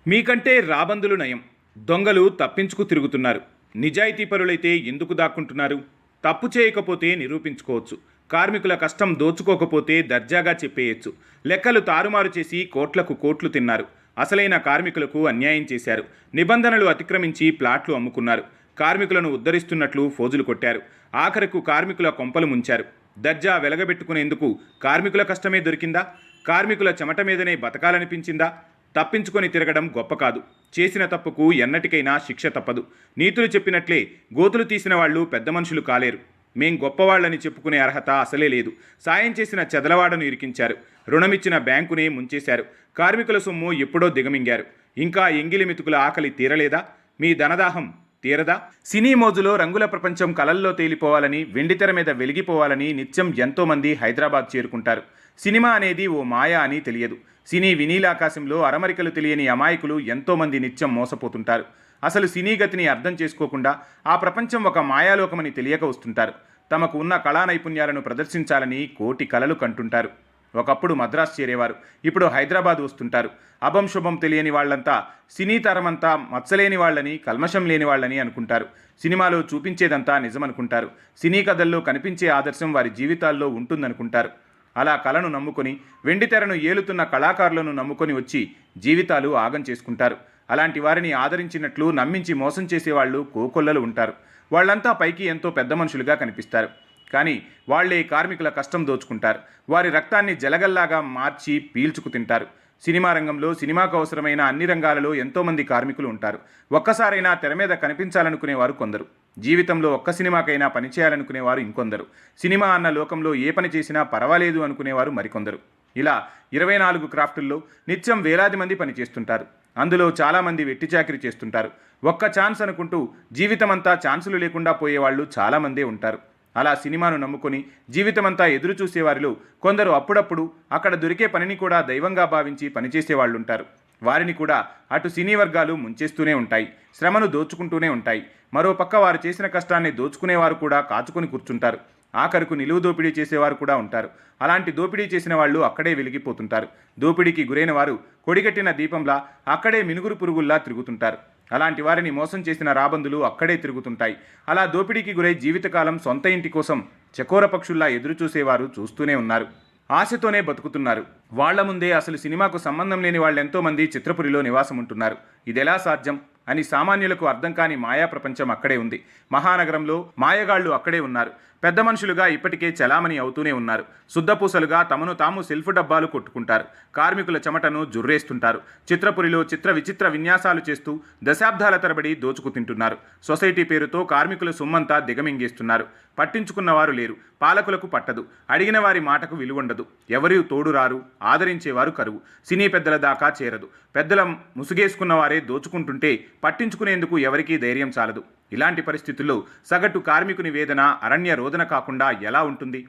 మీకంటే రాబందులు నయం. దొంగలు తప్పించుకు తిరుగుతున్నారు. నిజాయితీపరులైతే ఎందుకు దాక్కుంటున్నారు? తప్పు చేయకపోతే నిరూపించుకోవచ్చు. కార్మికుల కష్టం దోచుకోకపోతే దర్జాగా చెప్పేయచ్చు. లెక్కలు తారుమారు చేసి కోట్లకు కోట్లు తిన్నారు. అసలైన కార్మికులకు అన్యాయం చేశారు. నిబంధనలు అతిక్రమించి ప్లాట్లు అమ్ముకున్నారు. కార్మికులను ఉద్ధరిస్తున్నట్లు ఫోజులు కొట్టారు. ఆఖరకు కార్మికుల కొంపలు ముంచారు. దర్జా వెలగబెట్టుకునేందుకు కార్మికుల కష్టమే దొరికిందా? కార్మికుల చెమట మీదనే బతకాలనిపించిందా? తప్పించుకొని తిరగడం గొప్ప కాదు. చేసిన తప్పుకు ఎన్నటికైనా శిక్ష తప్పదు. నీతులు చెప్పినట్లే గోతులు తీసిన వాళ్ళు పెద్ద మనుషులు కాలేరు. మేం గొప్పవాళ్ళని చెప్పుకునే అర్హత అసలే లేదు. సాయం చేసిన చెదలవాడను ఇరికించారు. రుణమిచ్చిన బ్యాంకునే ముంచేశారు. కార్మికుల సొమ్ము ఎప్పుడో దిగమింగారు. ఇంకా ఎంగిలి మెతుకుల ఆకలి తీరలేదా? మీ ధనదాహం తీరదా? సినీ మోజులో రంగుల ప్రపంచం కలల్లో తేలిపోవాలని, వెండితెర మీద వెలిగిపోవాలని నిత్యం ఎంతోమంది హైదరాబాద్ చేరుకుంటారు. సినిమా అనేది ఓ మాయ అని తెలియదు. సినీ వినీలాకాశంలో అరమరికలు తెలియని అమాయకులు ఎంతోమంది నిత్యం మోసపోతుంటారు. అసలు సినీ గతిని అర్థం చేసుకోకుండా ఆ ప్రపంచం ఒక మాయాలోకమని తెలియక వస్తుంటారు. తమకు ఉన్న కళా నైపుణ్యాలను ప్రదర్శించాలని కోటి కలలు కంటుంటారు. ఒకప్పుడు మద్రాసు చేరేవారు, ఇప్పుడు హైదరాబాద్ వస్తుంటారు. అభం శుభం తెలియని వాళ్ళంతా సినీ తరమంతా మచ్చలేని వాళ్ళని, కల్మషం లేని వాళ్ళని అనుకుంటారు. సినిమాలో చూపించేదంతా నిజమనుకుంటారు. సినీ కథల్లో కనిపించే ఆదర్శం వారి జీవితాల్లో ఉంటుందనుకుంటారు. అలా కళను నమ్ముకొని, వెండితెరను ఏలుతున్న కళాకారులను నమ్ముకొని వచ్చి జీవితాలు ఆగం చేసుకుంటారు. అలాంటి వారిని ఆదరించినట్లు నమ్మించి మోసం చేసేవాళ్ళు కోకొల్లలు ఉంటారు. వాళ్ళంతా పైకి ఎంతో పెద్ద మనుషులుగా కనిపిస్తారు. కానీ వాళ్లే కార్మికుల కష్టం దోచుకుంటారు. వారి రక్తాన్ని జలగల్లాగా మార్చి పీల్చుకు తింటారు. సినిమా రంగంలో, సినిమాకు అవసరమైన అన్ని రంగాలలో ఎంతోమంది కార్మికులు ఉంటారు. ఒక్కసారైనా తెర మీద కనిపించాలనుకునేవారు కొందరు. జీవితంలో ఒక్క సినిమాకైనా పనిచేయాలనుకునేవారు ఇంకొందరు. సినిమా అన్న లోకంలో ఏ పని చేసినా పర్వాలేదు అనుకునేవారు మరికొందరు. ఇలా 24 క్రాఫ్టుల్లో నిత్యం వేలాది మంది పనిచేస్తుంటారు. అందులో చాలామంది వెట్టి చాకిరీ చేస్తుంటారు. ఒక్క ఛాన్స్ అనుకుంటూ జీవితమంతా ఛాన్సులు లేకుండా పోయేవాళ్ళు చాలామందే ఉంటారు. అలా సినిమాను నమ్ముకొని జీవితమంతా ఎదురు చూసేవారిలో కొందరు అప్పుడప్పుడు అక్కడ దొరికే పనిని కూడా దైవంగా భావించి పనిచేసేవాళ్ళుంటారు. వారిని కూడా అటు సినీ వర్గాలు ముంచేస్తూనే ఉంటాయి. శ్రమను దోచుకుంటూనే ఉంటాయి. మరోపక్క వారు చేసిన కష్టాన్ని దోచుకునేవారు కూడా కాచుకొని కూర్చుంటారు. ఆఖరుకు నిలువు దోపిడీ చేసేవారు కూడా ఉంటారు. అలాంటి దోపిడీ చేసిన వాళ్ళు అక్కడే వెలిగిపోతుంటారు. దోపిడీకి గురైన వారు కొడిగట్టిన దీపంలా అక్కడే మినుగురు పురుగుల్లా తిరుగుతుంటారు. అలాంటి వారిని మోసం చేసిన రాబందులు అక్కడే తిరుగుతుంటాయి. అలా దోపిడీకి గురై జీవితకాలం సొంత ఇంటి కోసం చకోర పక్షుల్లా ఎదురుచూసేవారు చూస్తూనే ఉన్నారు. ఆశతోనే బతుకుతున్నారు. వాళ్ల ముందే అసలు సినిమాకు సంబంధం లేని వాళ్ళెంతోమంది చిత్రపురిలో నివాసం ఉంటున్నారు. ఇదెలా సాధ్యం అని సామాన్యులకు అర్థం కాని మాయా ప్రపంచం అక్కడే ఉంది. మహానగరంలో మాయగాళ్లు అక్కడే ఉన్నారు. పెద్ద మనుషులుగా ఇప్పటికే చలామణి అవుతూనే ఉన్నారు. శుద్ధపూసలుగా తమను తాము సెల్ఫ్ డబ్బాలు కొట్టుకుంటారు. కార్మికుల చెమటను జుర్రేస్తుంటారు. చిత్రపురిలో చిత్ర విచిత్ర విన్యాసాలు చేస్తూ దశాబ్దాల తరబడి దోచుకు తింటున్నారు. సొసైటీ పేరుతో కార్మికుల సొమ్మంతా దిగమింగేస్తున్నారు. పట్టించుకున్నవారు లేరు. పాలకులకు పట్టదు. అడిగిన వారి మాటకు విలువుండదు. ఎవరూ తోడు రారు. ఆదరించేవారు కరువు. సినీ పెద్దల దాకా చేరదు. పెద్దల ముసుగేసుకున్న వారే దోచుకుంటుంటే పట్టించుకునేందుకు ఎవరికీ ధైర్యం చాలదు. ఇలాంటి పరిస్థితుల్లో సగటు కార్మికుని వేదన అరణ్య రోదన కాకుండా ఎలా ఉంటుంది?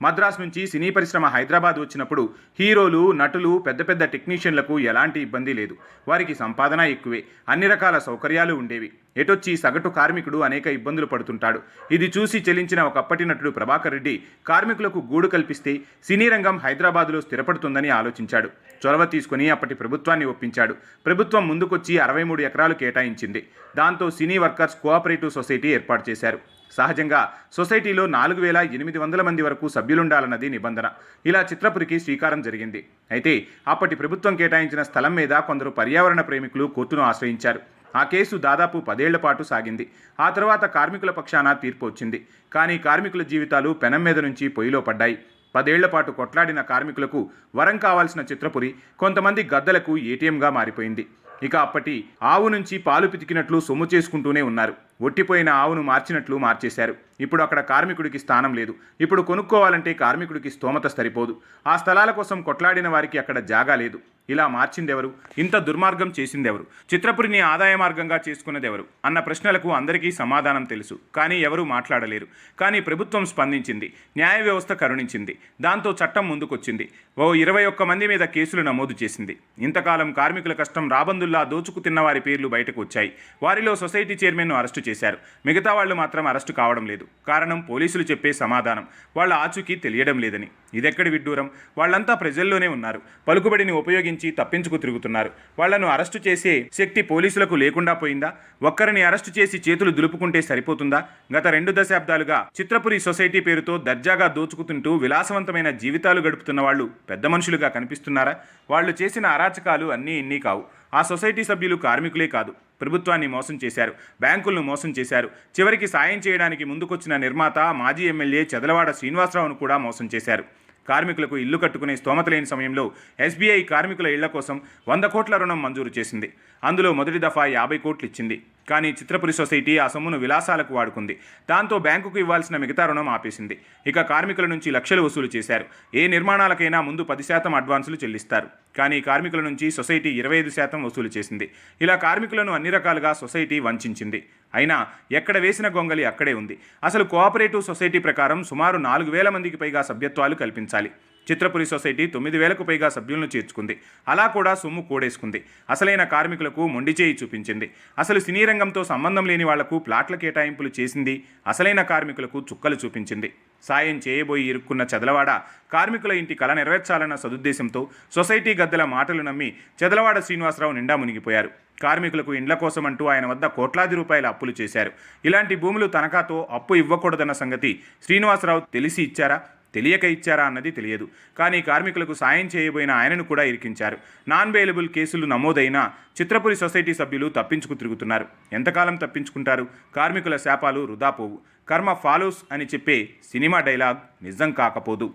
మద్రాసు నుంచి సినీ పరిశ్రమ హైదరాబాద్ వచ్చినప్పుడు హీరోలు, నటులు, పెద్ద పెద్ద టెక్నీషియన్లకు ఎలాంటి ఇబ్బంది లేదు. వారికి సంపాదన ఎక్కువే. అన్ని రకాల సౌకర్యాలు ఉండేవి. ఎటొచ్చి సగటు కార్మికుడు అనేక ఇబ్బందులు పడుతుంటాడు. ఇది చూసి చెలించిన ఒకప్పటి నటుడు ప్రభాకర్ రెడ్డి కార్మికులకు గూడు కల్పిస్తే సినీ రంగం హైదరాబాదులో స్థిరపడుతుందని ఆలోచించాడు. చొరవ తీసుకుని అప్పటి ప్రభుత్వాన్ని ఒప్పించాడు. ప్రభుత్వం ముందుకొచ్చి 63 ఎకరాలు కేటాయించింది. దాంతో సినీ వర్కర్స్ కోఆపరేటివ్ సొసైటీ ఏర్పాటు చేశారు. సహజంగా సొసైటీలో 4800 మంది వరకు సభ్యులుండాలన్నది నిబంధన. ఇలా చిత్రపురికి శ్రీకారం జరిగింది. అయితే అప్పటి ప్రభుత్వం కేటాయించిన స్థలం మీద కొందరు పర్యావరణ ప్రేమికులు కోర్టును ఆశ్రయించారు. ఆ కేసు దాదాపు 10 ఏళ్ల పాటు సాగింది. ఆ తర్వాత కార్మికుల పక్షాన తీర్పు వచ్చింది. కానీ కార్మికుల జీవితాలు పెనం మీద నుంచి పొయ్యిలో పడ్డాయి. 10 ఏళ్ల పాటు కొట్లాడిన కార్మికులకు వరం కావాల్సిన చిత్రపురి కొంతమంది గద్దలకు ఏటీఎంగా మారిపోయింది. ఇక అప్పటి ఆవు నుంచి పాలు పితికినట్లు సొమ్ము చేసుకుంటూనే ఉన్నారు. ఒట్టిపోయిన ఆవును మార్చినట్లు మార్చేశారు. ఇప్పుడు అక్కడ కార్మికుడికి స్థానం లేదు. ఇప్పుడు కొనుక్కోవాలంటే కార్మికుడికి స్తోమత సరిపోదు. ఆ స్థలాల కోసం కొట్లాడిన వారికి అక్కడ జాగా లేదు. ఇలా మార్చిందెవరు? ఇంత దుర్మార్గం చేసిందెవరు? చిత్రపురిని ఆదాయ మార్గంగా చేసుకున్నదెవరు అన్న ప్రశ్నలకు అందరికీ సమాధానం తెలుసు. కానీ ఎవరూ మాట్లాడలేరు. కానీ ప్రభుత్వం స్పందించింది. న్యాయ వ్యవస్థ కరుణించింది. దాంతో చట్టం ముందుకొచ్చింది. ఓ 21 మంది మీద కేసులు నమోదు చేసింది. ఇంతకాలం కార్మికుల కష్టం రాబందుల్లా దోచుకు తిన్న వారి పేర్లు బయటకు వచ్చాయి. వారిలో సొసైటీ చైర్మన్ను అరెస్టు చేశారు. మిగతా వాళ్ళు మాత్రం అరెస్టు కావడం లేదు. కారణం పోలీసులు చెప్పే సమాధానం వాళ్ళ ఆచూకీ తెలియడం లేదని. ఇదెక్కడి విడ్డూరం? వాళ్ళంతా ప్రజల్లోనే ఉన్నారు. పలుకుబడిని ఉపయోగించి తప్పించుకు తిరుగుతున్నారు. వాళ్లను అరెస్టు చేసే శక్తి పోలీసులకు లేకుండా పోయిందా? ఒక్కరిని అరెస్టు చేసి చేతులు దులుపుకుంటే సరిపోతుందా? గత 2 దశాబ్దాలుగా చిత్రపురి సొసైటీ పేరుతో దర్జాగా దోచుకుతుంటూ విలాసవంతమైన జీవితాలు గడుపుతున్న వాళ్ళు పెద్ద మనుషులుగా కనిపిస్తున్నారా? వాళ్ళు చేసిన అరాచకాలు అన్నీ ఇన్ని కావు. ఆ సొసైటీ సభ్యులు కార్మికులే కాదు, ప్రభుత్వాన్ని మోసం చేశారు, బ్యాంకులను మోసం చేశారు. చివరికి సాయం చేయడానికి ముందుకొచ్చిన నిర్మాత, మాజీ ఎమ్మెల్యే చెదలవాడ శ్రీనివాసరావును కూడా మోసం చేశారు. కార్మికులకు ఇల్లు కట్టుకునే స్తోమత లేని సమయంలో ఎస్బీఐ కార్మికుల ఇళ్ల కోసం 100 కోట్ల రుణం మంజూరు చేసింది. అందులో మొదటి దఫా 50 కోట్లు ఇచ్చింది. కానీ చిత్రపురి సొసైటీ ఆ సొమ్మును విలాసాలకు వాడుకుంది. దాంతో బ్యాంకుకు ఇవ్వాల్సిన మిగతా రుణం ఆపేసింది. ఇక కార్మికుల నుంచి లక్షలు వసూలు చేశారు. ఏ నిర్మాణాలకైనా ముందు 10% అడ్వాన్సులు చెల్లిస్తారు. కానీ కార్మికుల నుంచి సొసైటీ 25% వసూలు చేసింది. ఇలా కార్మికులను అన్ని రకాలుగా సొసైటీ వంచింది. అయినా ఎక్కడ వేసిన గొంగలి అక్కడే ఉంది. అసలు కోఆపరేటివ్ సొసైటీ ప్రకారం సుమారు 4,000 మందికి పైగా సభ్యత్వాలు కల్పించాలి. చిత్రపురి సొసైటీ 9,000కు పైగా సభ్యులను చేర్చుకుంది. అలా కూడా సొమ్ము కూడేసుకుంది. అసలైన కార్మికులకు మొండిచేయి చూపించింది. అసలు సినీ రంగంతో సంబంధం లేని వాళ్లకు ప్లాట్ల కేటాయింపులు చేసింది. అసలైన కార్మికులకు చుక్కలు చూపించింది. సాయం చేయబోయి ఇరుక్కున్న చెదలవాడ కార్మికుల ఇంటి కల నెరవేర్చాలన్న సదుద్దేశంతో సొసైటీ గద్దెల మాటలు నమ్మి చెదలవాడ శ్రీనివాసరావు నిండా మునిగిపోయారు. కార్మికులకు ఇండ్ల కోసమంటూ ఆయన వద్ద కోట్లాది రూపాయల అప్పులు చేశారు. ఇలాంటి భూములు తనఖాతో అప్పు ఇవ్వకూడదన్న సంగతి శ్రీనివాసరావు తెలిసి ఇచ్చారా, తెలియక ఇచ్చారా అన్నది తెలియదు. కానీ కార్మికులకు సాయం చేయబోయిన ఆయనను కూడా ఇరికించారు. నాన్ బెయిలబుల్ కేసులు నమోదైనా చిత్రపురి సొసైటీ సభ్యులు తప్పించుకు తిరుగుతున్నారు. ఎంతకాలం తప్పించుకుంటారు? కార్మికుల శాపాలు వృధా పోవు. కర్మ ఫాలోస్ అని చెప్పే సినిమా డైలాగ్ నిజం కాకపోదు.